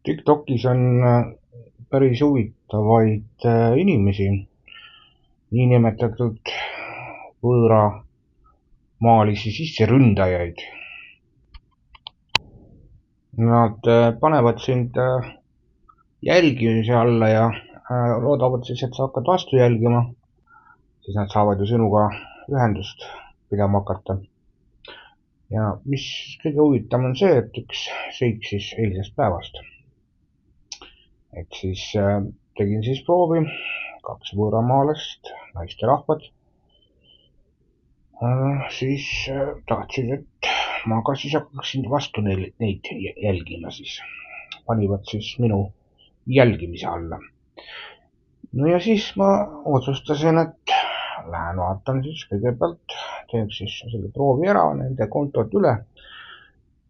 TikTokis on päris huvitavaid inimesi, niinimetatud võõramaalisi sisseründajaid. Nad panevad sind jälgimise alla ja loodavad siis, et sa hakkad vastu jälgima. Siis nad saavad ju sinuga ühendust pidama hakata. Ja mis kõige huvitavam on see, et üks seik siis eilsest päevast. Et siis tegin siis proovi, 2 võõramaalast, naisterahvad. Siis tahtsid, et ma ka siis hakkaksin vastu neid jälgima siis. Panivad siis minu jälgimise alla. No ja siis ma otsustasin, et lähen vaatan siis kõigepealt, teen siis selle proovi ära, nende kontot üle.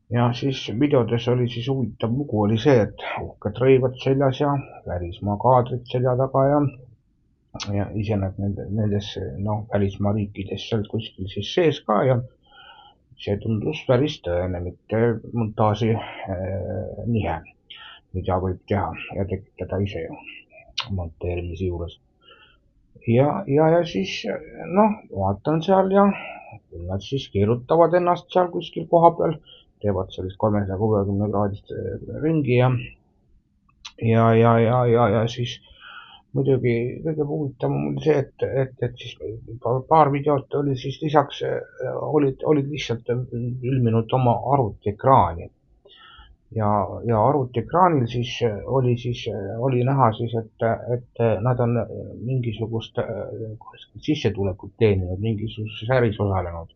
Ja siis videodes oli siis huvitav lugu oli see, et uhked rõivad seljas ja välismaa kaadrid selja taga ja ise nad nendes välismaa riikides seal kuskil siis sees ka ja see tundus päris tõene, mitte montaaži nihe, mida võib teha ja tekitada ise ju monteerimise juures. Ja siis vaatan seal ja nad siis keerutavad ennast seal kuskil koha peal, teevad sellist 360 kraadist ringi ja siis muidugi kõige huvitavam oli see, et siis paar videot oli siis lisaks, olid lihtsalt ilminud oma arvutiekraani. Ja arvutiekraanil siis oli näha siis, et nad on mingisugust sissetulekut teeninud, mingisuguses äris osalenud.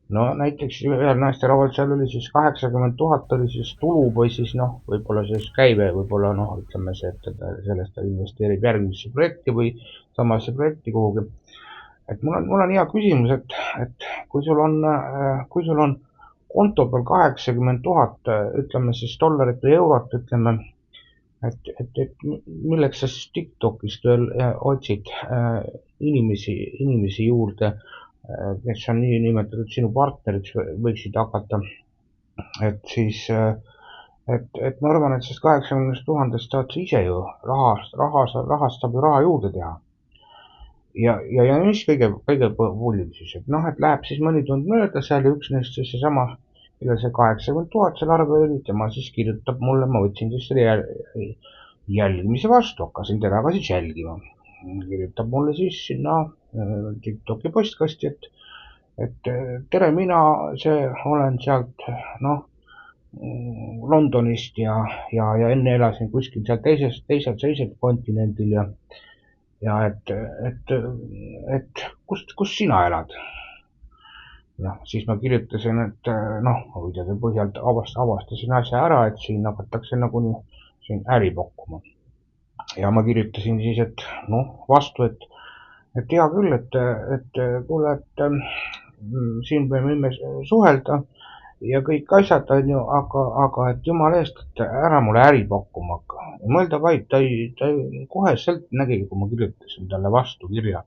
No näiteks ühel naisterahval seal oli siis 80 000 oli siis tulu või siis võib-olla siis käive, võib-olla ütleme see, et sellest ta investeerib järgmisse projekti või samasse projekti kuhugi. Et mul on hea küsimus, et kui sul on konto peal 80 000, ütleme siis dollarit või eurot, ütleme, et milleks sa siis TikTokist veel otsid inimesi juurde, kes on niinimetatud sinu partneriks võiksid hakata, et siis, et ma arvan, et siis 80 000 saad sa ise ju rahast saab ju raha juurde teha. Ja mis kõige hullim siis, et läheb siis mõni tund mööda seal ja üks neist siis seesama, kellel see 80 000 seal arve oli, tema siis kirjutab mulle, ma võtsin siis selle jälgimise vastu, hakkasin teda ka siis jälgima. Kirjutab mulle siis sinna TikToki postkasti, et tere, mina olen sealt Londonist ja enne elasin kuskil seal teisel kontinendil ja et kus sina elad? Siis ma kirjutasin, et videode põhjalt avastasin asja ära, et siin hakatakse nagunii siin äri pakkuma. Ja ma kirjutasin siis, et vastu, et hea küll, et kuule, et siin me võime suhelda ja kõik asjad on ju, aga et jumala eest, et ära mulle äri pakkuma hakka. Mõelda vaid, ta kohe sealt nägi, kui ma kirjutasin talle vastu kirja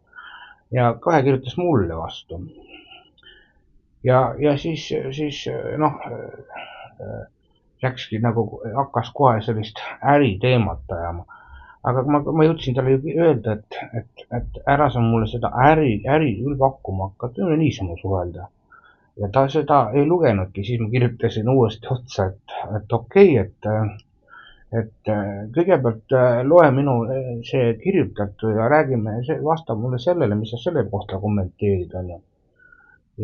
ja kohe kirjutas mulle vastu. Ja siis läkski hakkas kohe sellist äriteemat ajama. Aga ma jõudsin talle öelda, et ära sa mulle seda äri küll pakkuma hakka, et võime niisama suhelda. Ja ta seda ei lugenudki, siis ma kirjutasin uuesti otsa, et okei, et kõigepealt loe minu see kirjutatu ja räägime, vasta mulle sellele, mis sa selle kohta kommenteerid, on ju.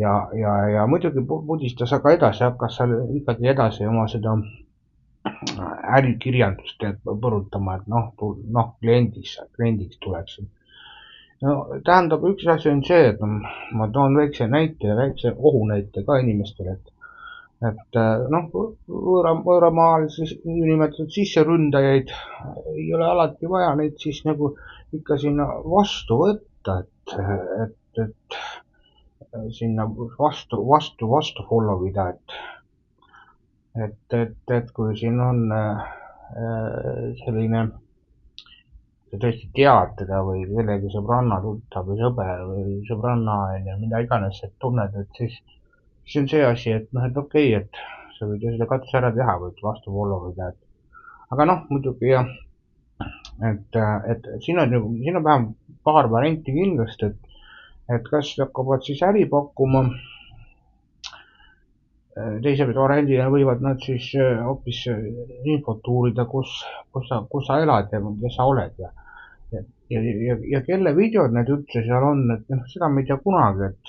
Ja muidugi pudistas aga edasi, hakkas seal ikkagi edasi oma seda ärikirjandust põrutama, et kliendiks tuleksin. No tähendab, üks asi on see, et ma toon väikse ohunäite ka inimestele, et võõramaal siis nimetatud sisseründajaid ei ole alati vaja neid siis nagu ikka sinna vastu võtta, et sinna vastu follow ida, et kui siin on selline, sa tõesti tead teda või kellegi sõbranna tuttav või sõber või sõbranna ja mida iganes, et tunned, et siis on see asi, et okei, et sa võid ju seda katse ära teha, võid vastu follow ida, aga noh, muidugi jah, et siin on vähemalt paar varianti kindlasti, et kas hakkavad siis äri pakkuma, teise variandina võivad nad siis hoopis infot uurida, kus sa elad ja kes sa oled ja kelle videod need üldse seal on, et noh, seda me ei tea kunagi, et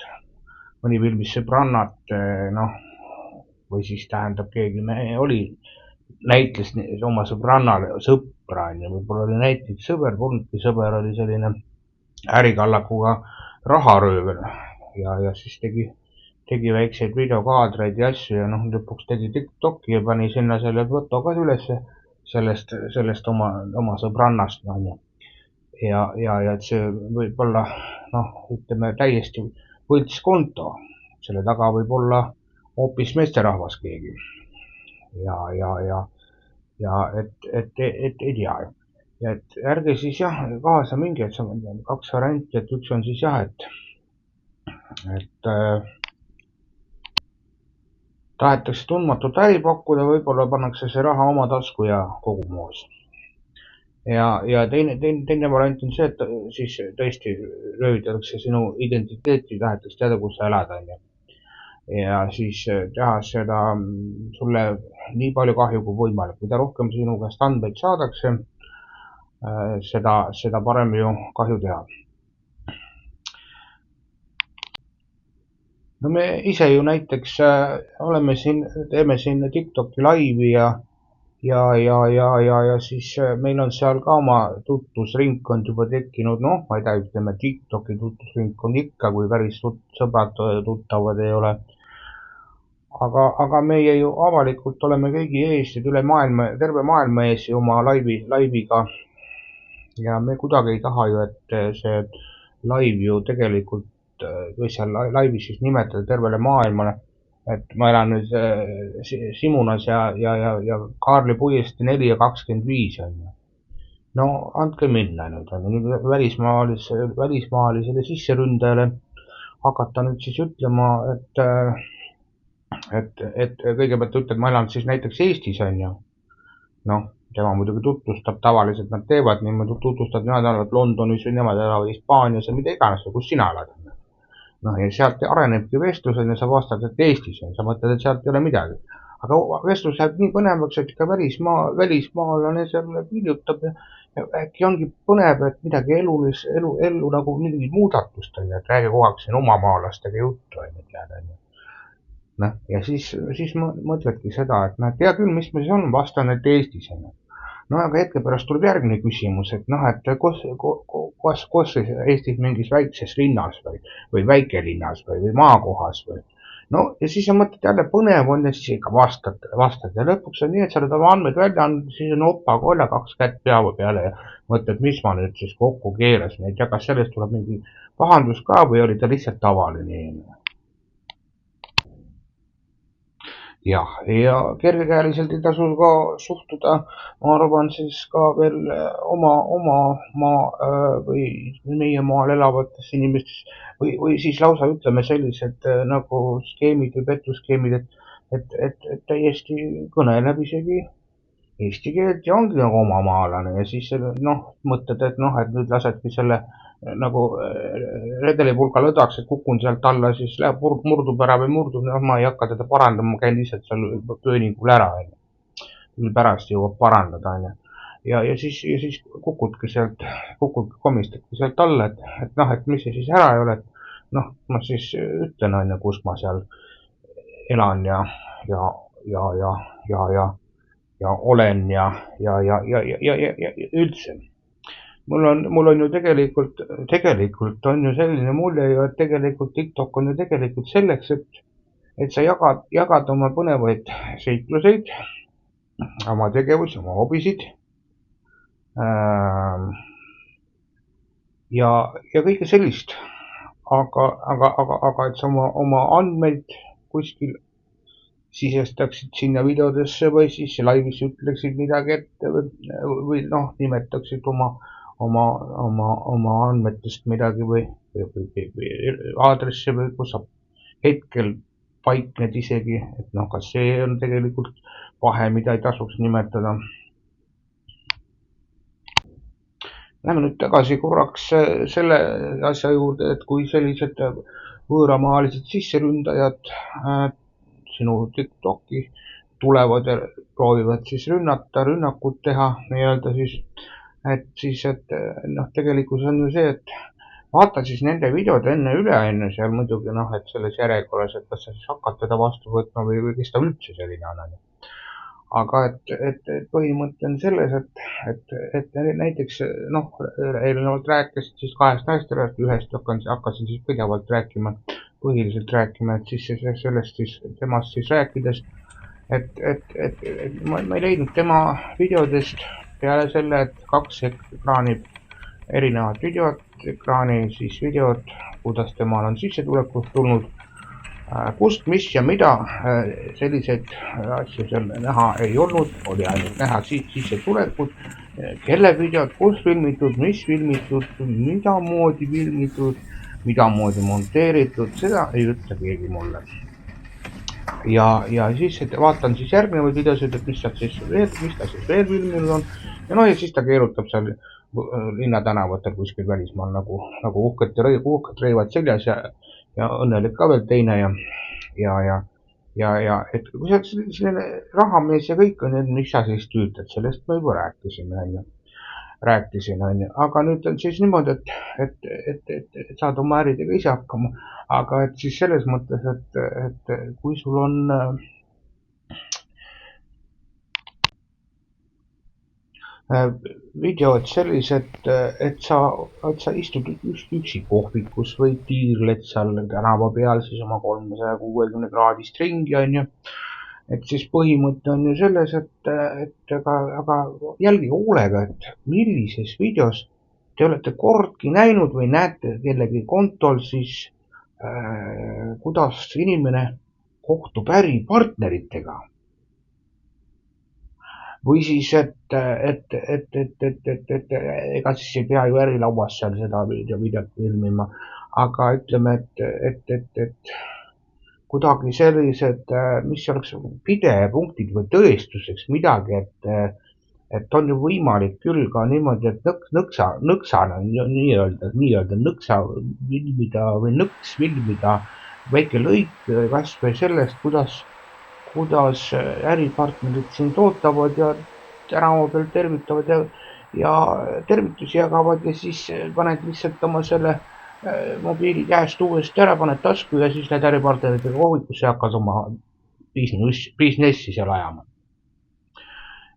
mõni filmis sõbrannat, noh, või siis tähendab keegi näitles oma sõbrannale sõpra, võib-olla oli näitlik sõber, polnudki sõber, oli selline ärikallakuga raharöövel ja siis tegi väikseid videokaadreid ja asju ja noh, lõpuks tegi TikToki ja pani sinna selle foto ka ülesse sellest oma sõbrannast, no, ja et see võib olla, noh, ütleme täiesti võltskonto, selle taga võib olla hoopis meesterahvas keegi ja et ei tea. Ja et ärge siis jah, kaasa minge, et see on kaks varianti, et üks on siis jah, et tahetakse tundmatut äri pakkuda, võib-olla pannakse see raha oma tasku ja kogu moos. Ja teine variant on see, et siis tõesti röövitatakse sinu identiteeti, tahetakse teada, kus sa elad, on ju. Ja siis teha seda sulle nii palju kahju kui võimalik. Mida rohkem sinu käest andmeid saadakse, seda parem ju kahju teha. No me ise ju näiteks teeme siin TikToki laivi ja siis meil on seal ka oma tutvusringkond juba tekkinud, noh, ma ei tea, ütleme TikToki tutvusringkond ikka, kui päris sõbrad tuttavad ei ole. Aga meie ju avalikult oleme kõigi ees, üle maailma, terve maailma ees ju oma laiviga. Ja me kuidagi ei taha ju, et see laiv ju tegelikult, või seal laivis siis nimetada tervele maailmale, et ma elan nüüd Simunas ja Kaarli puiesti 4 ja 25 on ju. No andke minna nüüd, välismaalisele sisseründajale hakata nüüd siis ütlema, et kõigepealt ütled, ma elan siis näiteks Eestis on ju. Noh, tema muidugi tutvustab, tavaliselt nad teevad niimoodi, tutvustavad, nemad elavad Londonis või nemad elavad Hispaanias ja mida iganes, kus sina elad. Noh, ja sealt arenebki vestlus ja sa vastad, et Eestis on, sa mõtled, et sealt ei ole midagi. Aga vestlus läheb nii põnevaks, et ikka välismaalane seal piljutab ja äkki ongi põnev, et midagi ellu nagu midagi muudatust on, et räägi kogu aeg siin omamaalastega juttu on, et jääd on. Noh, ja siis mõtledki seda, et noh, tea küll, mis me siis on, vastan, et Eestis on. No aga hetke pärast tuleb järgmine küsimus, et noh, et kus Eestis mingis väikses linnas või väikelinnas või maakohas või. No ja siis sa mõtled jälle põnev on ja siis ikka vastad ja lõpuks on nii, et sa oled oma andmeid välja andnud, siis on opa kolla 2 kätt pea peale ja mõtled, mis ma nüüd siis kokku keerasin, ei tea, kas sellest tuleb mingi pahandus ka või oli ta lihtsalt tavaline inimene. Jah, ja kergekäeliselt ei tasu ka suhtuda, ma arvan, siis ka veel oma maa või meie maal elavatesse inimestesse või siis lausa ütleme sellised nagu skeemid või pettuskeemid, et täiesti kõneleb isegi eesti keelt ja ongi nagu omamaalane ja siis noh, mõtled, et noh, et nüüd lasedki selle nagu redelipulga lõdvaks, et kukun sealt alla, siis läheb murdub ära või murdub, noh, ma ei hakka teda parandama, ma käin lihtsalt seal pööningul ära, küll pärast jõuab parandada, on ju. Ja siis kukudki komistadki sealt alla, et noh, et mis see siis ära ei ole, et noh, ma siis ütlen, on ju, kus ma seal elan ja olen ja üldse. Mul on ju tegelikult on ju selline mulje ju, et tegelikult TikTok on ju tegelikult selleks, et sa jagad oma põnevaid seikluseid, oma tegevusi, oma hobisid. Ja kõike sellist. Aga et sa oma andmeid kuskil sisestaksid sinna videodesse või siis laivis ütleksid midagi ette või noh, nimetaksid oma andmetest midagi või aadressi või kus sa hetkel paikned isegi, et noh, kas see on tegelikult pahe, mida ei tasuks nimetada. lähme nüüd tagasi korraks selle asja juurde, et kui sellised võõramaalised sisseründajad sinu TikToki tulevad ja proovivad siis rünnakut teha nii-öelda siis, et tegelikult on ju see, et vaata siis nende videod enne üle, seal muidugi et selles järjekorras, et kas sa siis hakkad teda vastu võtma või kes ta üldse selline on. Aga et põhimõte on selles, et näiteks eelnevalt rääkisid siis 2 naisterahvast, ühest hakkasin siis pidevalt rääkima, põhiliselt rääkima, et siis sellest siis temast siis rääkides, et ma ei leidnud tema videodest peale selle, et 2 ekraani erinevad videod, ekraani siis videod, kuidas temal on sissetulekust tulnud, kust, mis ja mida, selliseid asju seal näha ei olnud, oli ainult näha sissetulekut, kelle videod, kus filmitud, mis filmitud, midamoodi filmitud, midamoodi monteeritud, seda ei ütle keegi mulle. Ja siis vaatan siis järgnevaid videosid, et mis ta siis veel filminud on ja siis ta keerutab seal linnatänavatel kuskil välismaal nagu uhked rõivad seljas ja õnnelik ka veel teine ja et kui sa selline rahamees ja kõik on, mis sa siis tüütad, sellest me juba rääkisin, aga nüüd on siis niimoodi, et saad oma äridega ise hakkama, aga et siis selles mõttes, et kui sul on videod sellised, et sa istud üksi kohvikus või tiirled seal tänava peal siis oma 360 kraadist ringi, et siis põhimõte on ju selles, et aga jälgige hoolega, et millises videos te olete kordki näinud või näete kellegi kontol siis, kuidas inimene kohtub äripartneritega. Või siis, et ega siis ei pea ju ärilauas seal seda videot filmima, aga ütleme, et kuidagi sellised, mis oleks pidepunktid või tõestuseks midagi, et on ju võimalik küll ka niimoodi, et nõksana nii-öelda nõksa filmida või nõks filmida väike lõik kas või sellest, kuidas äripartnerid sind ootavad ja tänava peal tervitavad ja tervitusi jagavad ja siis paned lihtsalt oma selle mobiili käest uuesti ära, paned tasku ja siis lähed äripartneritega kohvikusse ja hakkad oma businessi seal ajama.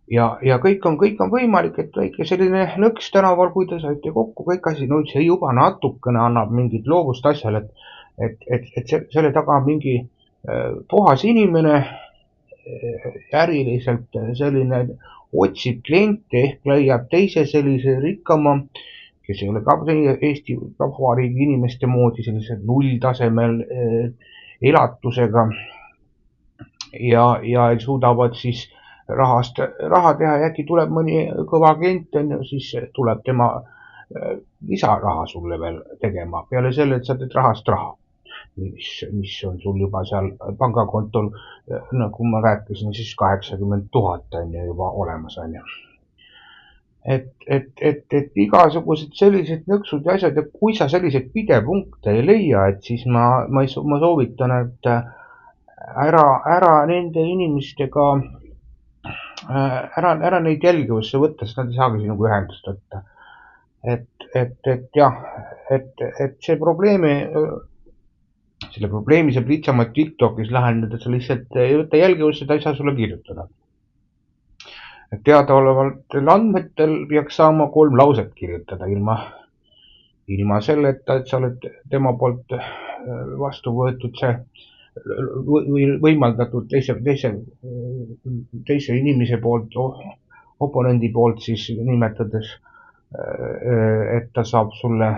Ja kõik on võimalik, et väike selline nõks tänaval, kui te saite kokku, kõik asi, no see juba natukene annab mingit loovust asjale, et selle taga on mingi puhas inimene, äriliselt selline otsib kliente ehk leiab teise sellise rikkama, kes ei ole ka Eesti Vabariigi inimeste moodi sellise nulltasemel elatusega ja suudavad siis raha teha ja äkki tuleb mõni kõva klient, siis tuleb tema lisaraha sulle veel tegema peale selle, et sa teed rahast raha. Mis on sul juba seal pangakontol, nagu ma rääkisin, siis 80 000 on juba olemas. Et igasugused sellised nõksud ja asjad ja kui sa selliseid pidepunkte ei leia, et siis ma soovitan, et ära nende inimestega, ära neid jälgivusse võtta, sest nad ei saagi sinuga ühendust võtta. Et jah, et selle probleemi saab lihtsamalt TikTokis lahendada, sa lihtsalt ei võta jälgivusse, ta ei saa sulle kirjutada. Teadaolevatel andmetel peaks saama 3 lauset kirjutada ilma selleta, et sa oled tema poolt vastu võetud see või võimaldatud teise inimese poolt, oponendi poolt siis nimetades, et ta saab sulle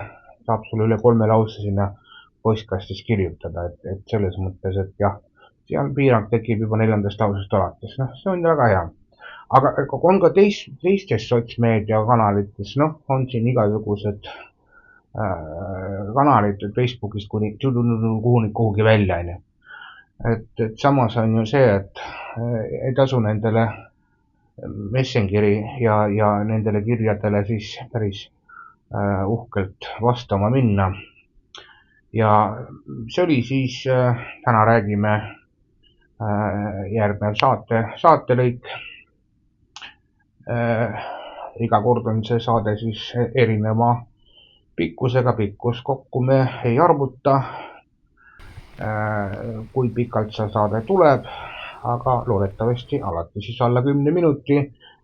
üle 3 lause sinna postkastis kirjutada, et selles mõttes, et jah, seal piirang tekib juba 4. lausest alates, see on väga hea. Aga on ka teistes sotsmeedia kanalites, on siin igasugused kanalid Facebookist kuhugi välja, et samas on ju see, et ei tasu nendele Messengeri ja nendele kirjadele siis päris uhkelt vastama minna. Ja see oli siis, täna räägime järgnev saatelõik. Iga kord on see saade siis erineva pikkusega, pikkus kokku me ei arvuta, kui pikalt see saade tuleb, aga loodetavasti alati siis alla 10 minuti,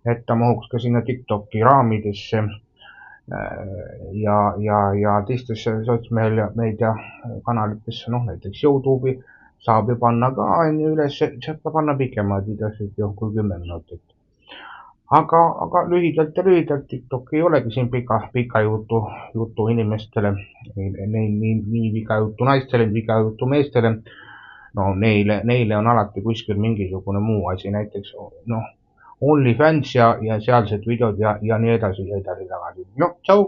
et ta mahuks ka sinna TikToki raamidesse ja teistesse sotsmeedia kanalitesse, näiteks YouTube'i saab ju panna ka üles, saab ka panna pikemaid videosid kui 10 minutit. Aga lühidalt, TikTok ei olegi siin pika jutu inimestele, nii pika jutu naistele, pika jutu meestele. No neile on alati kuskil mingisugune muu asi, näiteks OnlyFans ja sealsed videod ja nii edasi tagasi. Tšau!